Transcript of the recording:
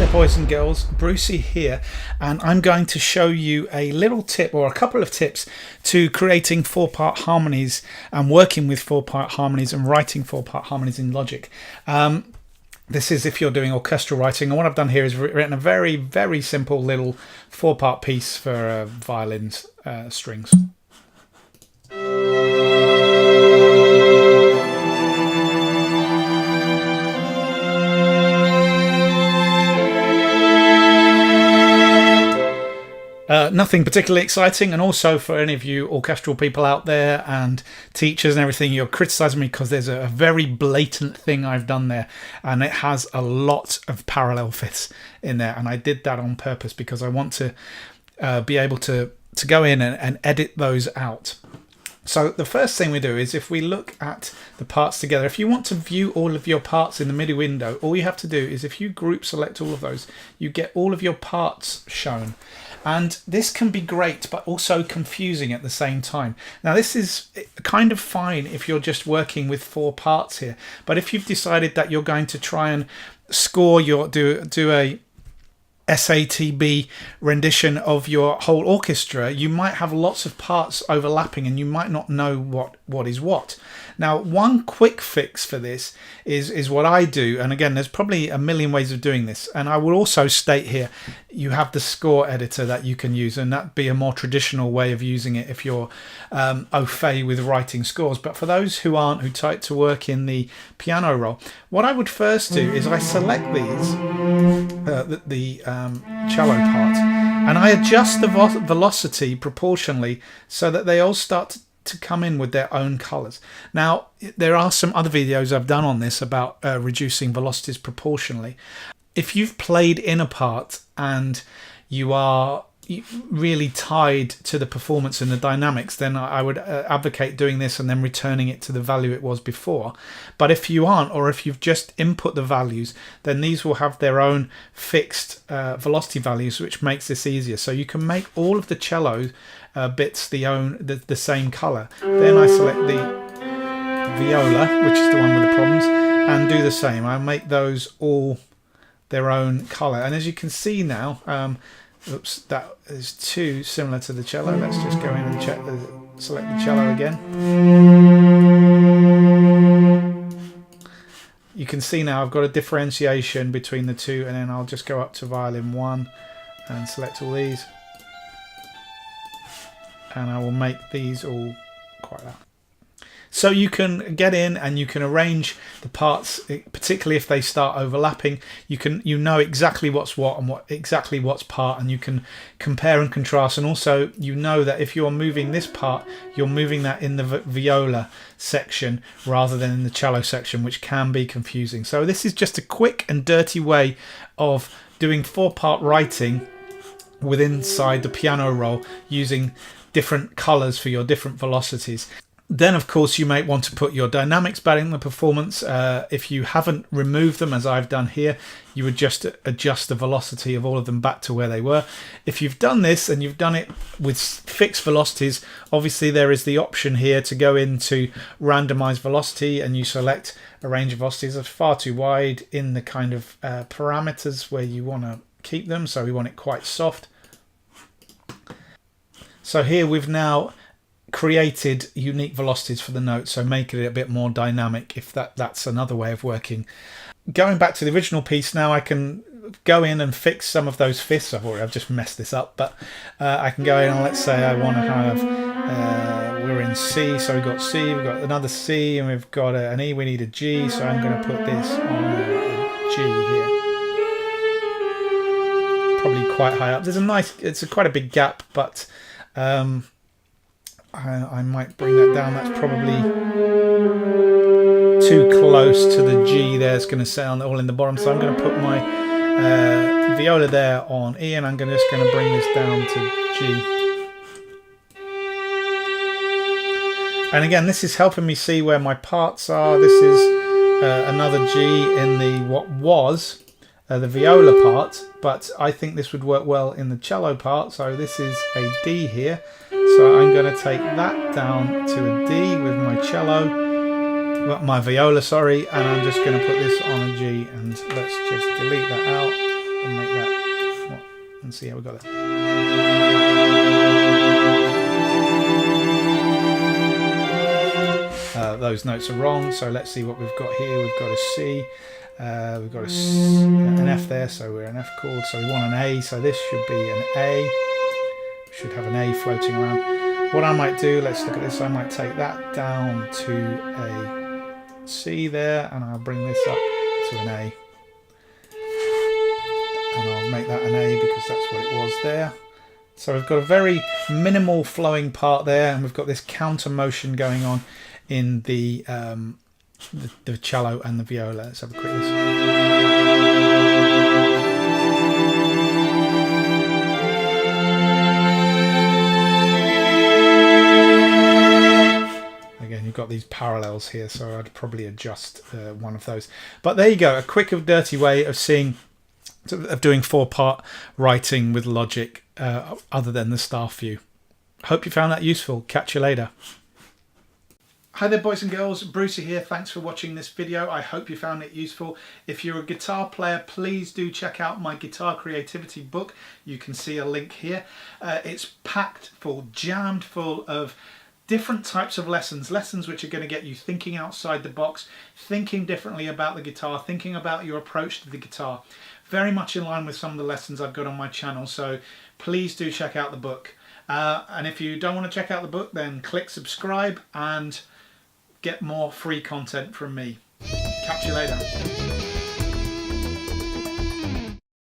there boys and girls, Brucey here, and I'm going to show you a little tip or a couple of tips to creating 4-part harmonies and working with 4-part harmonies and writing 4-part harmonies in Logic. This is if you're doing orchestral writing, and what I've done here is written a very simple little 4-part piece for violins strings. Nothing particularly exciting, and also for any of you orchestral people out there and teachers and everything, you're criticizing me because there's a very blatant thing I've done there, and it has a lot of parallel fifths in there, and I did that on purpose because I want to be able to go in and edit those out. So the first thing we do is, if we look at the parts together, if you want to view all of your parts in the MIDI window, all you have to do is, if you group select all of those, you get all of your parts shown. And this can be great, but also confusing at the same time. Now, this is kind of fine if you're just working with 4 parts here. But if you've decided that you're going to try and score do a SATB rendition of your whole orchestra, you might have lots of parts overlapping and you might not know what is what. Now, one quick fix for this is what I do, and again, there's probably a million ways of doing this, and I will also state here you have the score editor that you can use, and that'd be a more traditional way of using it if you're au fait with writing scores. But for those who aren't, who like to work in the piano roll, what I would first do is I select these the cello part, and I adjust the velocity proportionally so that they all start to come in with their own colors. Now, there are some other videos I've done on this about reducing velocities proportionally. If you've played in a part and you are really tied to the performance and the dynamics, then I would advocate doing this and then returning it to the value it was before. But if you aren't, or if you've just input the values, then these will have their own fixed velocity values, which makes this easier. So you can make all of the cello bits the same color. Then I select the viola, which is the one with the problems, and do the same. I make those all their own color, and as you can see now, oops, that is too similar to the cello. Let's just go in and select the cello again. You can see now I've got a differentiation between the two, and then I'll just go up to violin 1 and select all these, and I will make these all quite that. So you can get in and you can arrange the parts, particularly if they start overlapping. You know exactly what's what and exactly what's part, and you can compare and contrast. And also, you know that if you're moving this part, you're moving that in the viola section rather than in the cello section, which can be confusing. So this is just a quick and dirty way of doing 4-part writing inside the piano roll using different colors for your different velocities. Then, of course, you might want to put your dynamics back in the performance. If you haven't removed them, as I've done here, you would just adjust the velocity of all of them back to where they were. If you've done this and you've done it with fixed velocities, obviously there is the option here to go into randomized velocity, and you select a range of velocities that's far too wide in the kind of parameters where you want to keep them. So we want it quite soft. So here we've now created unique velocities for the notes, so making it a bit more dynamic, if that's another way of working. Going back to the original piece now, I can go in and fix some of those fifths. I've just messed this up, but I can go in and let's say I want to have we're in C, so we've got C, we've got another C, and we've got an E, we need a G, so I'm going to put this on a G here, probably quite high up. It's quite a big gap, but I might bring that down. That's probably too close to the G there. It's going to sound all in the bottom. So I'm going to put my viola there on E, and I'm just going to bring this down to G. And again, this is helping me see where my parts are. This is another G in the what was the viola part, but I think this would work well in the cello part. So this is a D here. So I'm going to take that down to a D with my viola, sorry, and I'm just going to put this on a G, and let's just delete that out. and make that, and see how we got it. Those notes are wrong, so let's see what we've got here. We've got a C, we've got an F there, so we're an F chord, so we want an A, so this should be an A. We should have an A floating around. What I might do, let's look at this, I might take that down to a C there, and I'll bring this up to an A. And I'll make that an A because that's what it was there. So we've got a very minimal flowing part there, and we've got this counter motion going on in the cello and the viola. Let's have a quick listen. Again, you've got these parallels here, so I'd probably adjust one of those. But there you go, a quick and dirty way of doing 4-part writing with logic other than the staff view. Hope you found that useful. Catch you later. Hi there boys and girls, Brucey here. Thanks for watching this video. I hope you found it useful. If you're a guitar player, please do check out my guitar creativity book. You can see a link here. It's packed full, jammed full of different types of lessons which are going to get you thinking outside the box, thinking differently about the guitar, thinking about your approach to the guitar. Very much in line with some of the lessons I've got on my channel, so please do check out the book. And if you don't want to check out the book, then click subscribe and get more free content from me. Catch you later.